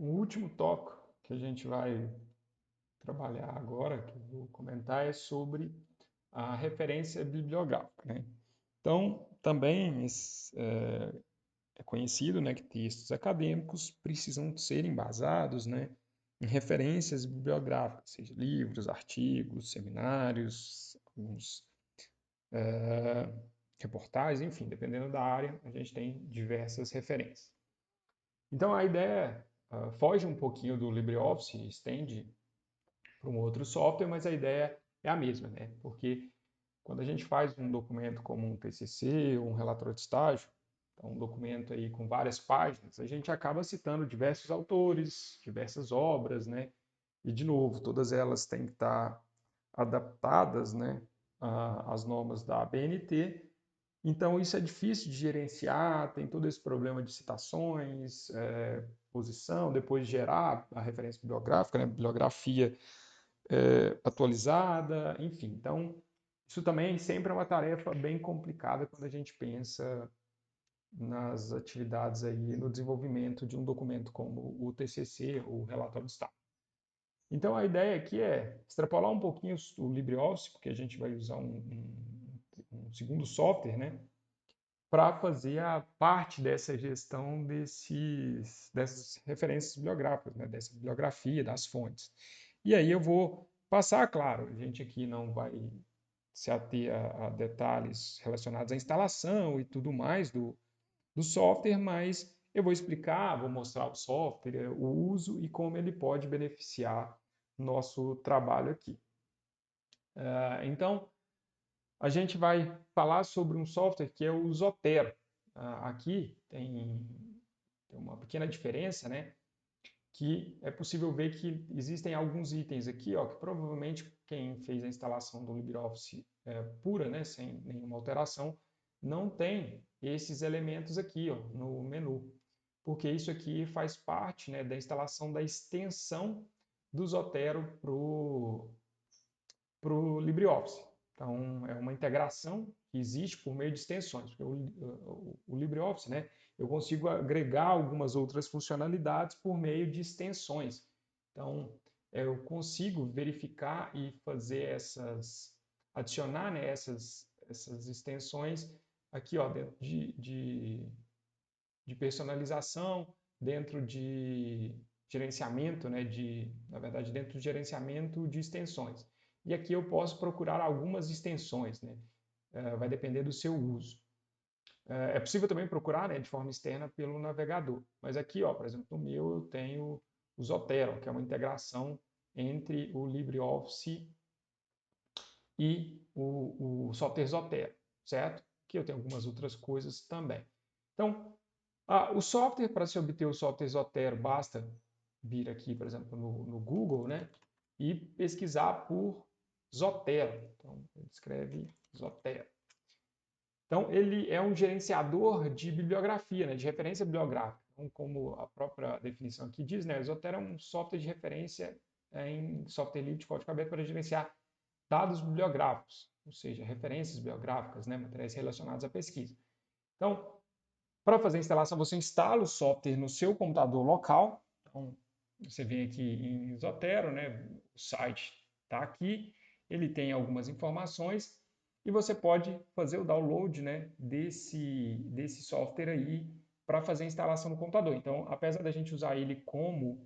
O último tópico que a gente vai trabalhar agora, que eu vou comentar, é sobre a referência bibliográfica, né? Então, também é conhecido, né, que textos acadêmicos precisam ser embasados, né, em referências bibliográficas, seja livros, artigos, seminários, alguns reportagens, enfim, dependendo da área, a gente tem diversas referências. Então, a ideia foge um pouquinho do LibreOffice, estende para um outro software, mas a ideia é a mesma, né? Porque quando a gente faz um documento como um TCC, ou um relatório de estágio, então um documento aí com várias páginas, a gente acaba citando diversos autores, diversas obras, né? E, de novo, todas elas têm que estar adaptadas, né, às normas da ABNT. Então, isso é difícil de gerenciar, tem todo esse problema de citações, posição, depois gerar a referência bibliográfica, né, bibliografia atualizada, enfim. Então, isso também sempre é uma tarefa bem complicada quando a gente pensa nas atividades aí no desenvolvimento de um documento como o TCC, o relatório de estado. Então, a ideia aqui é extrapolar um pouquinho o LibreOffice, porque a gente vai usar um segundo software, né, para fazer a parte dessa gestão dessas referências bibliográficas, né, dessa bibliografia, das fontes. E aí eu vou passar, claro, a gente aqui não vai se ater a detalhes relacionados à instalação e tudo mais do software, mas eu vou explicar, vou mostrar o software, o uso e como ele pode beneficiar nosso trabalho aqui. Então, a gente vai falar sobre um software que é o Zotero. Aqui tem uma pequena diferença, né? Que é possível ver que existem alguns itens aqui, ó, que provavelmente quem fez a instalação do LibreOffice pura, né, sem nenhuma alteração, não tem esses elementos aqui, ó, no menu, porque isso aqui faz parte, né, da instalação da extensão do Zotero para o LibreOffice. Então, é uma integração que existe por meio de extensões. O LibreOffice, né, eu consigo agregar algumas outras funcionalidades por meio de extensões. Então, eu consigo verificar e fazer adicionar, né, essas extensões aqui, ó, dentro de personalização, dentro de gerenciamento, né, na verdade, dentro do gerenciamento de extensões. E aqui eu posso procurar algumas extensões, né? Vai depender do seu uso. É possível também procurar, né, de forma externa pelo navegador. Mas aqui, ó, por exemplo, no meu eu tenho o Zotero, que é uma integração entre o LibreOffice e o software Zotero, certo? Aqui eu tenho algumas outras coisas também. Então, o software, para se obter o software Zotero, basta vir aqui, por exemplo, no Google, né, e pesquisar por Zotero. Então, ele escreve Zotero. Então, ele é um gerenciador de bibliografia, né, de referência bibliográfica. Então, como a própria definição aqui diz, né, Zotero é um software de referência em software livre de código aberto para gerenciar dados bibliográficos, ou seja, referências bibliográficas, né, materiais relacionados à pesquisa. Então, para fazer a instalação, você instala o software no seu computador local. Então, você vem aqui em Zotero, né? O site está aqui, ele tem algumas informações e você pode fazer o download, né, desse software aí para fazer a instalação no computador. Então, apesar da gente usar ele como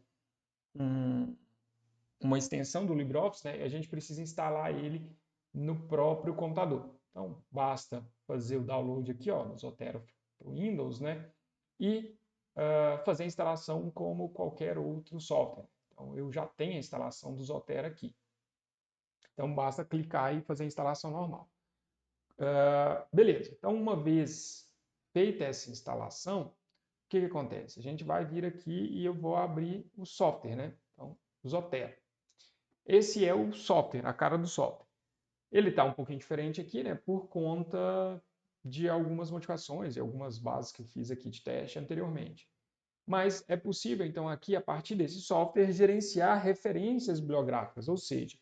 uma extensão do LibreOffice, né, a gente precisa instalar ele no próprio computador. Então, basta fazer o download aqui, ó, no Zotero para o Windows, né, e fazer a instalação como qualquer outro software. Então, eu já tenho a instalação do Zotero aqui. Então, basta clicar e fazer a instalação normal. Beleza. Então, uma vez feita essa instalação, o que acontece? A gente vai vir aqui e eu vou abrir o software, né? Então, o Zotero. Esse é o software, a cara do software. Ele está um pouquinho diferente aqui, né? Por conta de algumas modificações e algumas bases que eu fiz aqui de teste anteriormente. Mas é possível, então, aqui, a partir desse software, gerenciar referências bibliográficas, ou seja,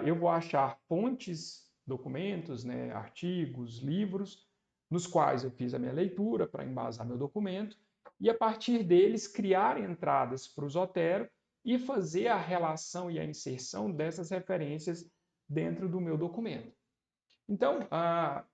eu vou achar fontes, documentos, né, artigos, livros, nos quais eu fiz a minha leitura para embasar meu documento, e, a partir deles, criar entradas para o Zotero e fazer a relação e a inserção dessas referências dentro do meu documento. Então,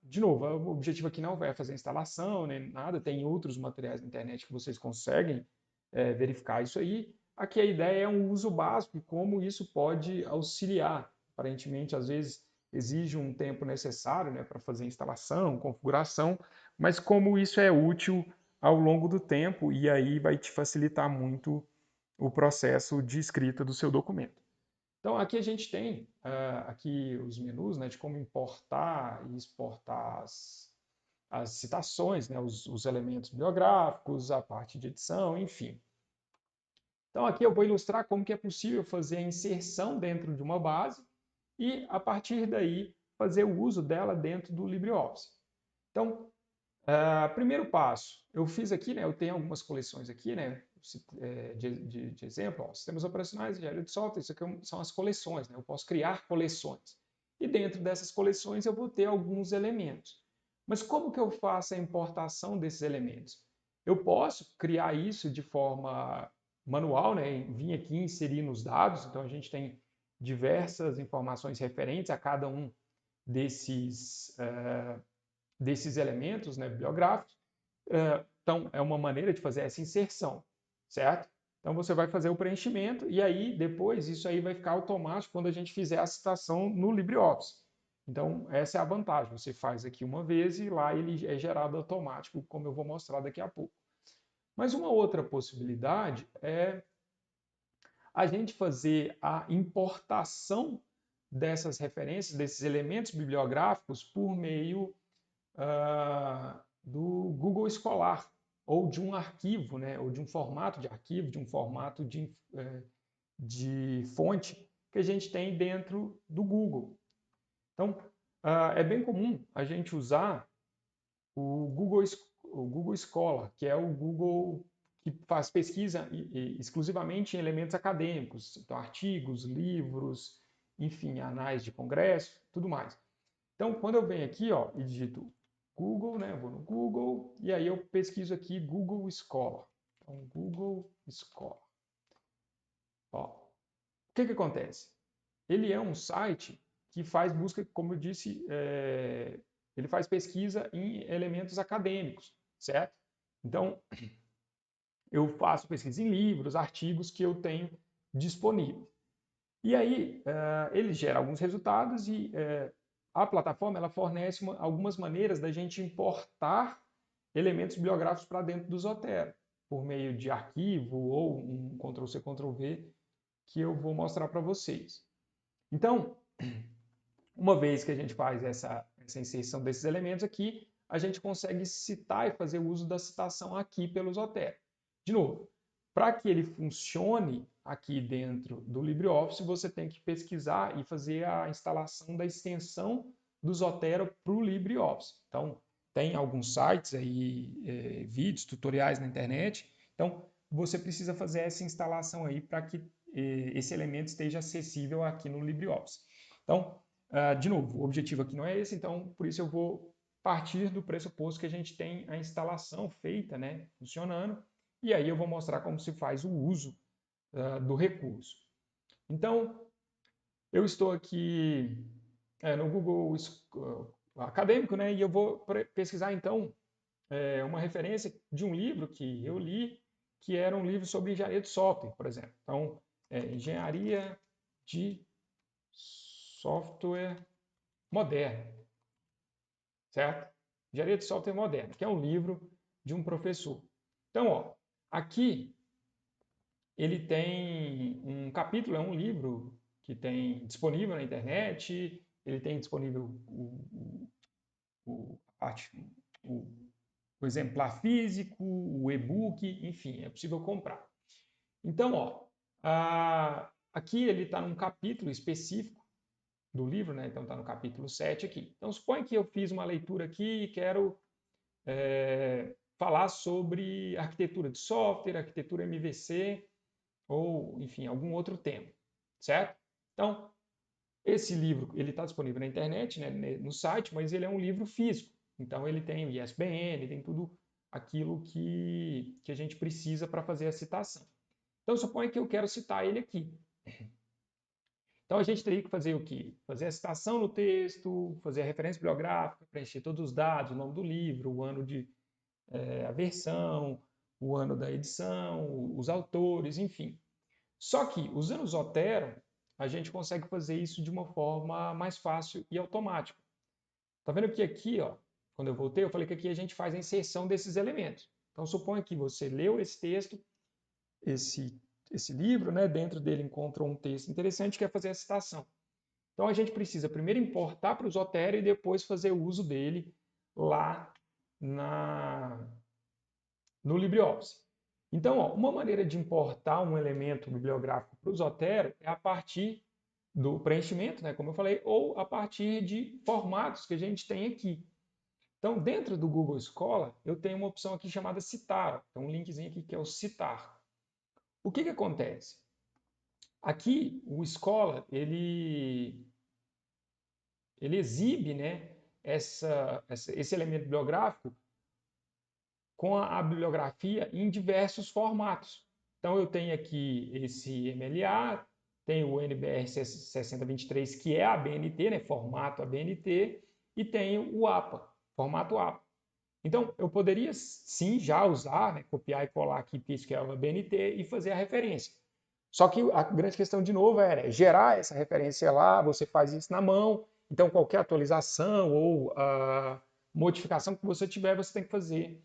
de novo, o objetivo aqui não é fazer instalação, nem nada, tem outros materiais na internet que vocês conseguem verificar isso aí. Aqui a ideia é um uso básico e como isso pode auxiliar. Aparentemente, às vezes, exige um tempo necessário, né, para fazer instalação, configuração, mas como isso é útil ao longo do tempo e aí vai te facilitar muito o processo de escrita do seu documento. Então, aqui a gente tem aqui os menus, né, de como importar e exportar as citações, né, os elementos bibliográficos, a parte de edição, enfim. Então, aqui eu vou ilustrar como que é possível fazer a inserção dentro de uma base e, a partir daí, fazer o uso dela dentro do LibreOffice. Então, primeiro passo, eu fiz aqui, né, eu tenho algumas coleções aqui, né, de exemplo, ó, sistemas operacionais, engenharia de software, isso aqui são as coleções, né, eu posso criar coleções. E dentro dessas coleções eu vou ter alguns elementos. Mas como que eu faço a importação desses elementos? Eu posso criar isso de forma manual, né, vir aqui e inserir nos dados, então a gente tem diversas informações referentes a cada um desses elementos, né, bibliográficos. Então, é uma maneira de fazer essa inserção, certo? Então, você vai fazer o preenchimento e aí, depois, isso aí vai ficar automático quando a gente fizer a citação no LibreOffice. Então, essa é a vantagem. Você faz aqui uma vez e lá ele é gerado automático, como eu vou mostrar daqui a pouco. Mas uma outra possibilidade é a gente fazer a importação dessas referências, desses elementos bibliográficos, por meio do Google Escolar, ou de um arquivo, né, ou de um formato de arquivo, de um formato de fonte que a gente tem dentro do Google. Então, é bem comum a gente usar o Google Scholar, que é o Google que faz pesquisa exclusivamente em elementos acadêmicos, então artigos, livros, enfim, anais de congresso, tudo mais. Então, quando eu venho aqui, ó, e digito Google, né, eu vou no Google e aí eu pesquiso aqui Google Scholar. Então, Google Scholar. Ó, o que acontece? Ele é um site que faz busca, como eu disse, ele faz pesquisa em elementos acadêmicos, certo? Então, eu faço pesquisa em livros, artigos que eu tenho disponíveis. E aí, ele gera alguns resultados e a plataforma ela fornece algumas maneiras da gente importar elementos bibliográficos para dentro do Zotero, por meio de arquivo ou um Ctrl+C, Ctrl+V, que eu vou mostrar para vocês. Então, uma vez que a gente faz essa inserção desses elementos aqui, a gente consegue citar e fazer uso da citação aqui pelo Zotero. De novo, para que ele funcione aqui dentro do LibreOffice, você tem que pesquisar e fazer a instalação da extensão do Zotero para o LibreOffice. Então, tem alguns sites aí, vídeos, tutoriais na internet. Então, você precisa fazer essa instalação aí para que esse elemento esteja acessível aqui no LibreOffice. Então, de novo, o objetivo aqui não é esse, então por isso eu vou partir do pressuposto que a gente tem a instalação feita, né, funcionando, e aí eu vou mostrar como se faz o uso do recurso. Então, eu estou aqui no Google Acadêmico, né, e eu vou pesquisar então uma referência de um livro que eu li, que era um livro sobre engenharia de software, por exemplo. Então, engenharia de software moderno, certo? Engenharia de software moderno, que é um livro de um professor. Então, ó, aqui ele tem um capítulo, é um livro que tem disponível na internet, ele tem disponível o exemplar físico, o e-book, enfim, é possível comprar. Então, ó, aqui ele está num capítulo específico do livro, né? Então está no capítulo 7 aqui. Então suponha que eu fiz uma leitura aqui e quero falar sobre arquitetura de software, arquitetura MVC ou, enfim, algum outro tema, certo? Então, esse livro ele está disponível na internet, né, no site, mas ele é um livro físico. Então ele tem o ISBN, tem tudo aquilo que a gente precisa para fazer a citação. Então, suponha que eu quero citar ele aqui. Então, a gente teria que fazer o quê? Fazer a citação no texto, fazer a referência bibliográfica, preencher todos os dados, o nome do livro, o ano de a versão, o ano da edição, os autores, enfim. Só que, usando o Zotero, a gente consegue fazer isso de uma forma mais fácil e automática. Tá vendo que aqui, ó, quando eu voltei, eu falei que aqui a gente faz a inserção desses elementos. Então, suponha que você leu esse texto, esse livro, né, dentro dele encontrou um texto interessante e quer fazer a citação. Então, a gente precisa primeiro importar para o Zotero e depois fazer o uso dele lá no LibreOffice. Então, ó, uma maneira de importar um elemento bibliográfico para o Zotero é a partir do preenchimento, né, como eu falei, ou a partir de formatos que a gente tem aqui. Então, dentro do Google Scholar, eu tenho uma opção aqui chamada Citar. Tem um linkzinho aqui que é o Citar. O que acontece? Aqui, o Scholar, ele exibe, né, esse elemento bibliográfico com a bibliografia em diversos formatos. Então, eu tenho aqui esse MLA, tenho o NBR 6023, que é a BNT, né, formato ABNT, e tenho o APA, formato APA. Então, eu poderia sim já usar, né, copiar e colar aqui PSQL BNT e fazer a referência. Só que a grande questão, de novo, é gerar essa referência lá, você faz isso na mão, então qualquer atualização ou modificação que você tiver, você tem que fazer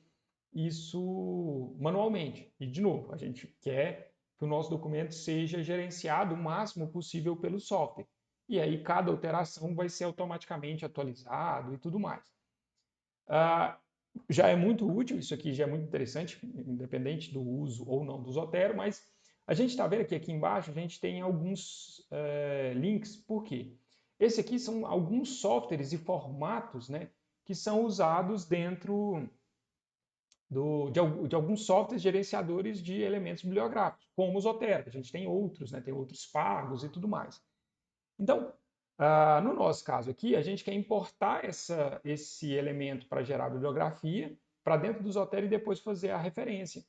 isso manualmente. E, de novo, a gente quer que o nosso documento seja gerenciado o máximo possível pelo software. E aí cada alteração vai ser automaticamente atualizado e tudo mais. Já é muito útil, isso aqui já é muito interessante, independente do uso ou não do Zotero, mas a gente está vendo que aqui embaixo a gente tem alguns links. Por quê? Esse aqui são alguns softwares e formatos, né, que são usados dentro de alguns softwares gerenciadores de elementos bibliográficos, como o Zotero. A gente tem outros, né, tem outros pagos e tudo mais. Então, no nosso caso aqui, a gente quer importar esse elemento para gerar a bibliografia para dentro do Zotero e depois fazer a referência.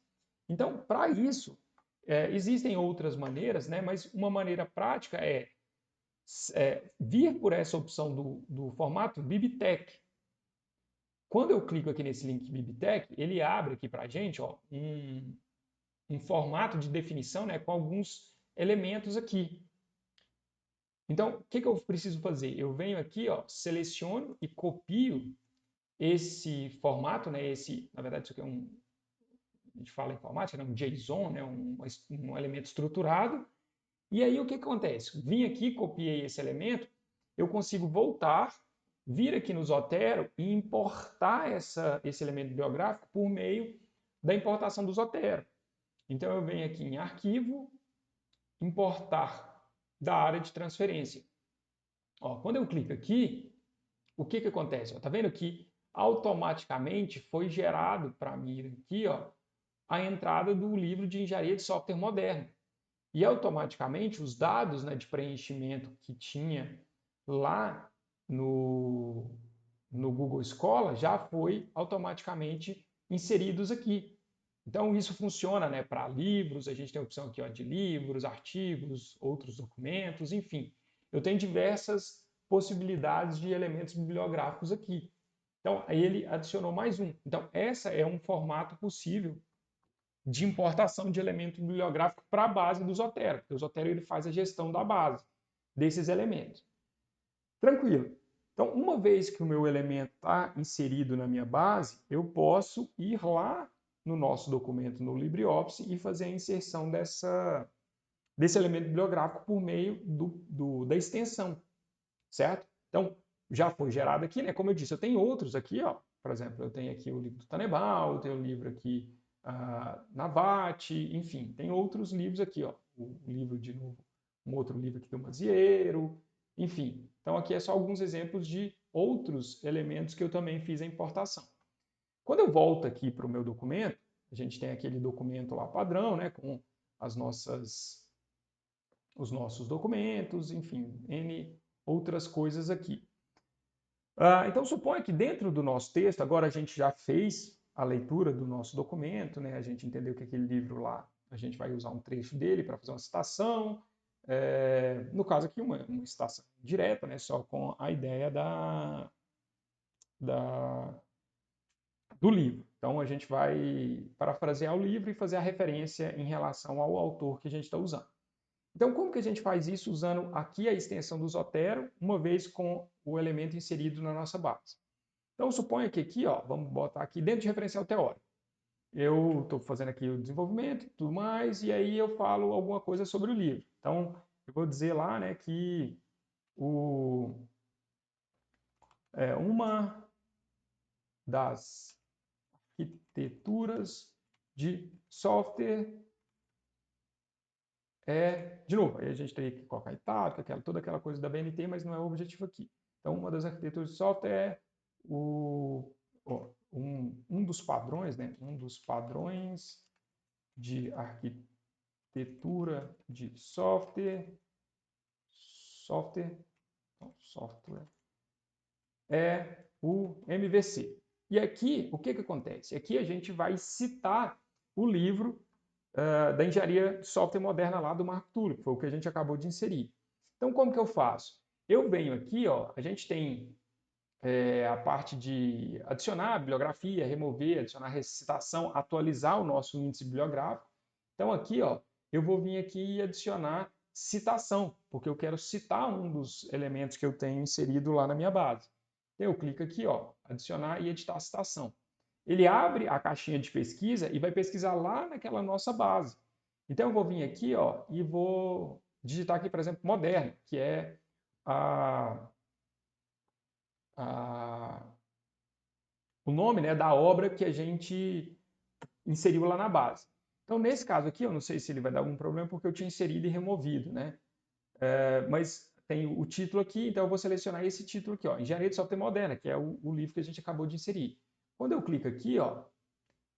Então, para isso, existem outras maneiras, né? Mas uma maneira prática é vir por essa opção do formato BibTeX. Quando eu clico aqui nesse link BibTeX, ele abre aqui para a gente, ó, um formato de definição, né, com alguns elementos aqui. Então, o que eu preciso fazer? Eu venho aqui, ó, seleciono e copio esse formato, né? Na verdade, isso aqui a gente fala em informática, né? Um JSON, né? Um elemento estruturado. E aí o que acontece? Vim aqui, copiei esse elemento, eu consigo voltar, vir aqui no Zotero e importar esse elemento bibliográfico por meio da importação do Zotero. Então eu venho aqui em Arquivo, Importar da área de transferência. Ó, quando eu clico aqui, o que acontece? Está vendo que automaticamente foi gerado para mim aqui, ó, a entrada do livro de engenharia de software moderno. E automaticamente os dados, né, de preenchimento que tinha lá no Google Scholar já foi automaticamente inseridos aqui. Então isso funciona, né, para livros, a gente tem a opção aqui, ó, de livros, artigos, outros documentos, enfim. Eu tenho diversas possibilidades de elementos bibliográficos aqui. Então, aí ele adicionou mais um. Então, essa é um formato possível de importação de elemento bibliográfico para a base do Zotero, porque o Zotero ele faz a gestão da base desses elementos. Tranquilo. Então, uma vez que o meu elemento está inserido na minha base, eu posso ir lá no nosso documento no LibreOffice e fazer a inserção desse elemento bibliográfico por meio da extensão, certo? Então, já foi gerado aqui, né? Como eu disse, eu tenho outros aqui, ó. Por exemplo, eu tenho aqui o livro do Tanebal, eu tenho o livro aqui Navat, enfim, tem outros livros aqui, ó. O livro de novo, um outro livro aqui do Mazieiro, enfim. Então, aqui é só alguns exemplos de outros elementos que eu também fiz a importação. Quando eu volto aqui para o meu documento, a gente tem aquele documento lá padrão, né, com os nossos documentos, enfim, N outras coisas aqui. Então, suponha que dentro do nosso texto, agora a gente já fez a leitura do nosso documento, né? A gente entendeu que aquele livro lá, a gente vai usar um trecho dele para fazer uma citação. No caso aqui, uma citação direta, né? Só com a ideia do livro. Então, a gente vai parafrasear o livro e fazer a referência em relação ao autor que a gente está usando. Então, como que a gente faz isso usando aqui a extensão do Zotero, uma vez com o elemento inserido na nossa base? Então, suponha que aqui, ó, vamos botar aqui dentro de referencial teórico. Eu estou fazendo aqui o desenvolvimento e tudo mais, e aí eu falo alguma coisa sobre o livro. Então, eu vou dizer lá, né, que uma das arquiteturas de software de novo, aí a gente teria que colocar itálica, toda aquela coisa da BNT, mas não é o objetivo aqui. Então, uma das arquiteturas de software é um dos padrões, né? Um dos padrões de arquitetura de software é o MVC. E aqui, o que acontece? Aqui a gente vai citar o livro da engenharia de software moderna lá do Marco Túlio, que foi o que a gente acabou de inserir. Então, como que eu faço? Eu venho aqui, ó, a gente tem a parte de adicionar bibliografia, remover, adicionar recitação, atualizar o nosso índice bibliográfico. Então, aqui, ó, eu vou vir aqui e adicionar citação, porque eu quero citar um dos elementos que eu tenho inserido lá na minha base. Eu clico aqui, ó, adicionar e editar a citação. Ele abre a caixinha de pesquisa e vai pesquisar lá naquela nossa base. Então eu vou vir aqui, ó, e vou digitar aqui, por exemplo, moderno, que é o nome, né, da obra que a gente inseriu lá na base. Então, nesse caso aqui, eu não sei se ele vai dar algum problema, porque eu tinha inserido e removido, né? Mas tem o título aqui, então eu vou selecionar esse título aqui, ó, Engenharia de Software Moderna, que é o livro que a gente acabou de inserir. Quando eu clico aqui, ó,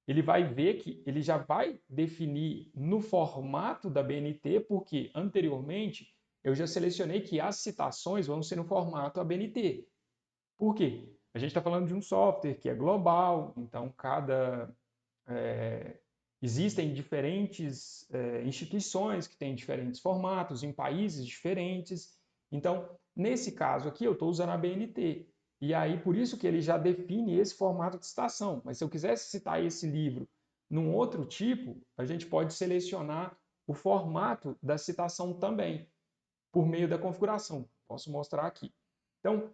ele vai ver que ele já vai definir no formato da BNT, porque anteriormente eu já selecionei que as citações vão ser no formato ABNT. Por quê? A gente está falando de um software que é global, então existem diferentes instituições que têm diferentes formatos, em países diferentes. Então, nesse caso aqui, eu estou usando a BNT. E aí, por isso que ele já define esse formato de citação. Mas se eu quisesse citar esse livro num outro tipo, a gente pode selecionar o formato da citação também, por meio da configuração. Posso mostrar aqui. Então,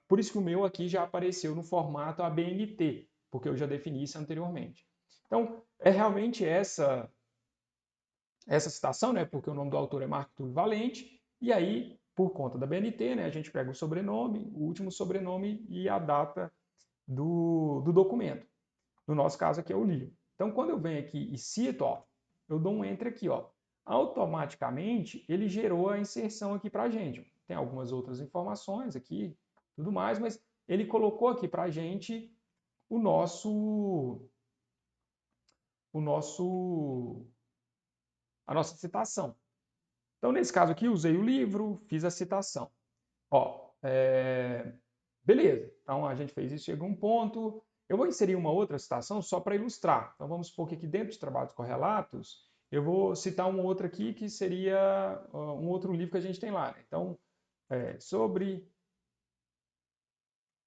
por isso que o meu aqui já apareceu no formato ABNT, porque eu já defini isso anteriormente. Então, é realmente essa citação, né, porque o nome do autor é Marco Túlio Valente, e aí, por conta da BNT, né, a gente pega o sobrenome, o último sobrenome e a data do documento. No nosso caso aqui é o livro. Então, quando eu venho aqui e cito, ó, eu dou um Enter aqui, ó, automaticamente ele gerou a inserção aqui para a gente. Tem algumas outras informações aqui, tudo mais, mas ele colocou aqui para a gente a nossa citação. Então, nesse caso aqui, usei o livro, fiz a citação. Ó, beleza, então a gente fez isso, chegou um ponto. Eu vou inserir uma outra citação só para ilustrar. Então, vamos supor que aqui dentro de trabalhos correlatos, eu vou citar um outro aqui que seria um outro livro que a gente tem lá. Né? Então, sobre,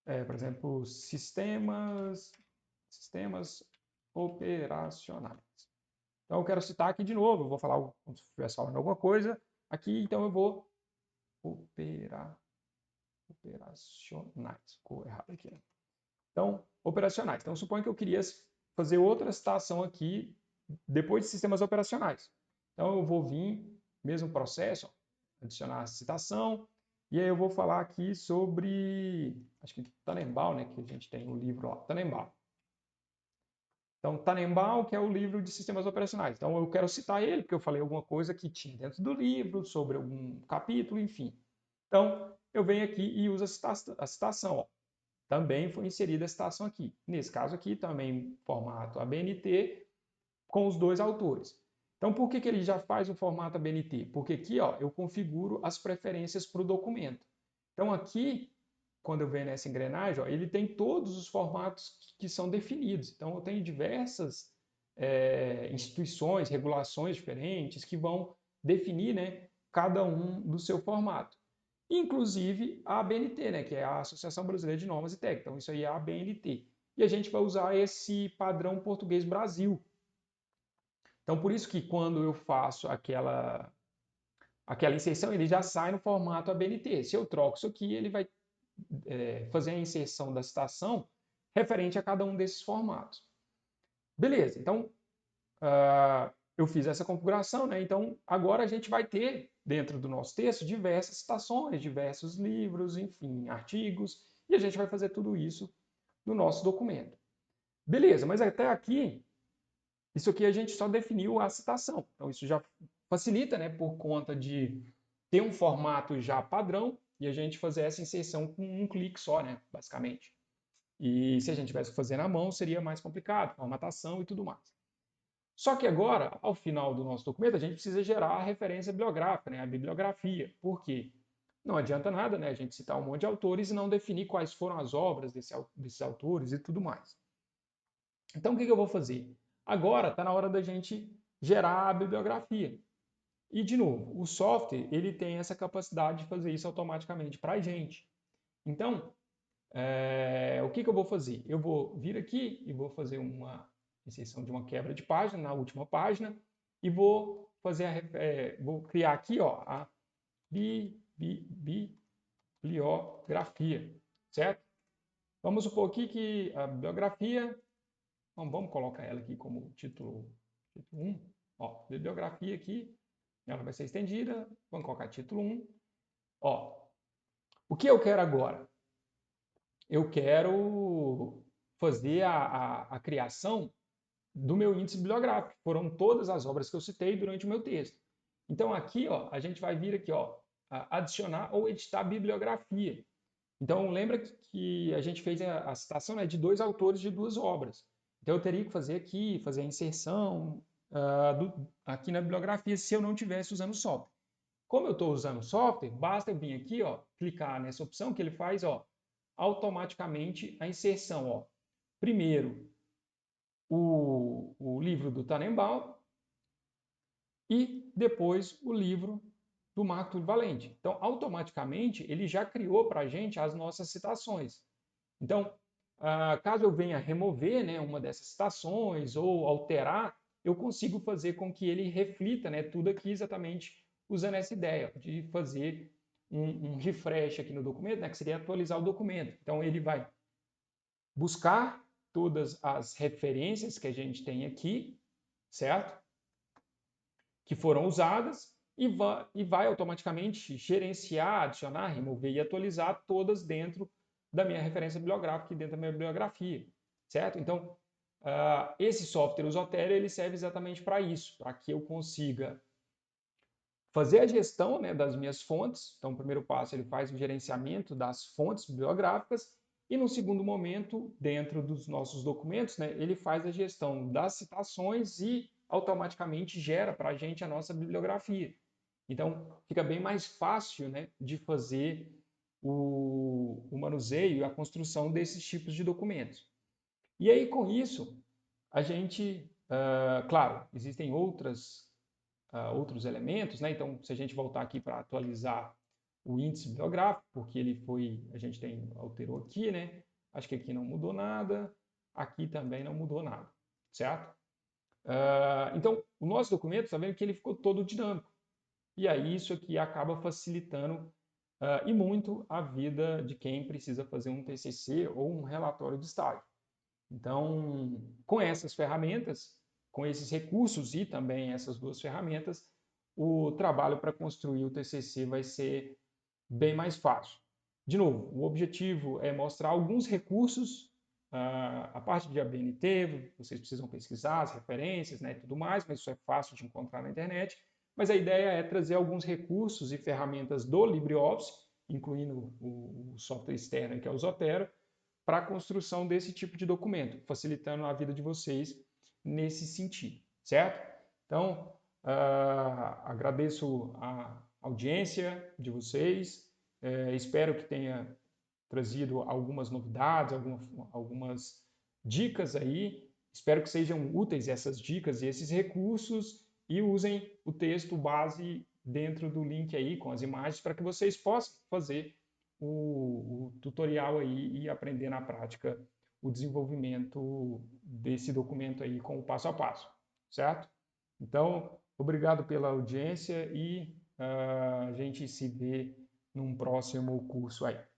por exemplo, sistemas operacionais. Então, eu quero citar aqui de novo, eu vou falar como se estivesse falando alguma coisa aqui, então eu vou operacionais. Ficou errado aqui. Então, operacionais. Então, suponho que eu queria fazer outra citação aqui depois de sistemas operacionais. Então, eu vou vir, mesmo processo, ó, adicionar a citação, e aí eu vou falar aqui sobre, acho que Tannenbaum, né, que a gente tem o livro lá, Tannenbaum. Então, Tannenbaum, que é o livro de sistemas operacionais. Então, eu quero citar ele, porque eu falei alguma coisa que tinha dentro do livro, sobre algum capítulo, enfim. Então, eu venho aqui e uso a citação. Ó. Também foi inserida a citação aqui. Nesse caso aqui, também formato ABNT, com os dois autores. Então, por que ele já faz o formato ABNT? Porque aqui ó, eu configuro as preferências para o documento. Então, aqui quando eu venho nessa engrenagem, ó, ele tem todos os formatos que são definidos. Então, eu tenho diversas instituições, regulações diferentes que vão definir, né, cada um do seu formato. Inclusive a ABNT, né, que é a Associação Brasileira de Normas e Técnicas. Então, isso aí é a ABNT. E a gente vai usar esse padrão português Brasil. Então, por isso que quando eu faço aquela inserção, ele já sai no formato ABNT. Se eu troco isso aqui, ele vai fazer a inserção da citação referente a cada um desses formatos. Beleza, então eu fiz essa configuração, né? Então agora a gente vai ter dentro do nosso texto diversas citações, diversos livros, enfim, artigos, e a gente vai fazer tudo isso no nosso documento. Beleza, mas até aqui, isso aqui a gente só definiu a citação. Então isso já facilita, né, por conta de ter um formato já padrão e a gente fazer essa inserção com um clique só, né, basicamente. E se a gente tivesse que fazer na mão, seria mais complicado, formatação e tudo mais. Só que agora, ao final do nosso documento, a gente precisa gerar a referência bibliográfica, né, a bibliografia. Por quê? Não adianta nada, né, a gente citar um monte de autores e não definir quais foram as obras desses autores e tudo mais. Então, o que eu vou fazer? Agora está na hora da gente gerar a bibliografia. E, de novo, o software ele tem essa capacidade de fazer isso automaticamente para a gente. Então, o que eu vou fazer? Eu vou vir aqui e vou fazer uma inserção de uma quebra de página na última página e vou fazer vou criar aqui, ó, a bibliografia, certo? Vamos supor aqui que a bibliografia, vamos colocar ela aqui como título 1, ó, bibliografia aqui, ela vai ser estendida, vamos colocar título 1, ó, o que eu quero agora? Eu quero fazer a criação do meu índice bibliográfico. Foram todas as obras que eu citei durante o meu texto. Então aqui, ó, a gente vai vir aqui, ó, adicionar ou editar bibliografia. Então lembra que a gente fez a citação, né, de 2 autores de 2 obras. Então eu teria que fazer aqui, fazer a inserção aqui na bibliografia se eu não estivesse usando o software. Como eu estou usando o software, basta eu vir aqui, ó, clicar nessa opção que ele faz, ó, automaticamente a inserção. Ó. Primeiro, o livro do Tannenbaum e depois o livro do Marco Túlio Valente. Então, automaticamente, ele já criou para a gente as nossas citações. Então, caso eu venha remover, né, uma dessas citações ou alterar, eu consigo fazer com que ele reflita, né, tudo aqui exatamente usando essa ideia de fazer um refresh aqui no documento, né, que seria atualizar o documento. Então, ele vai buscar todas as referências que a gente tem aqui, certo? Que foram usadas e vai automaticamente gerenciar, adicionar, remover e atualizar todas dentro da minha referência bibliográfica e dentro da minha bibliografia, certo? Então, esse software, o Zotero, ele serve exatamente para isso, para que eu consiga fazer a gestão, né, das minhas fontes. Então, o primeiro passo, ele faz o gerenciamento das fontes bibliográficas e, no segundo momento, dentro dos nossos documentos, né, ele faz a gestão das citações e automaticamente gera para a gente a nossa bibliografia. Então, fica bem mais fácil, né, de fazer o manuseio e a construção desses tipos de documentos. E aí, com isso, a gente, claro, existem outros elementos, né? Então, se a gente voltar aqui para atualizar o índice bibliográfico, porque a gente alterou aqui, né? Acho que aqui não mudou nada, aqui também não mudou nada, certo? Então, o nosso documento, está vendo que ele ficou todo dinâmico. E aí isso aqui acaba facilitando e muito a vida de quem precisa fazer um TCC ou um relatório de estágio. Então, com essas ferramentas, com esses recursos e também essas 2 ferramentas, o trabalho para construir o TCC vai ser bem mais fácil. De novo, o objetivo é mostrar alguns recursos, a parte de ABNT, vocês precisam pesquisar as referências, né, e tudo mais, mas isso é fácil de encontrar na internet. Mas a ideia é trazer alguns recursos e ferramentas do LibreOffice, incluindo o software externo, que é o Zotero, para a construção desse tipo de documento, facilitando a vida de vocês nesse sentido, certo? Então, agradeço a audiência de vocês, espero que tenha trazido algumas novidades, algumas dicas aí. Espero que sejam úteis essas dicas e esses recursos e usem o texto base dentro do link aí com as imagens para que vocês possam fazer o tutorial aí e aprender na prática o desenvolvimento desse documento aí com o passo a passo, certo? Então, obrigado pela audiência e a gente se vê num próximo curso aí.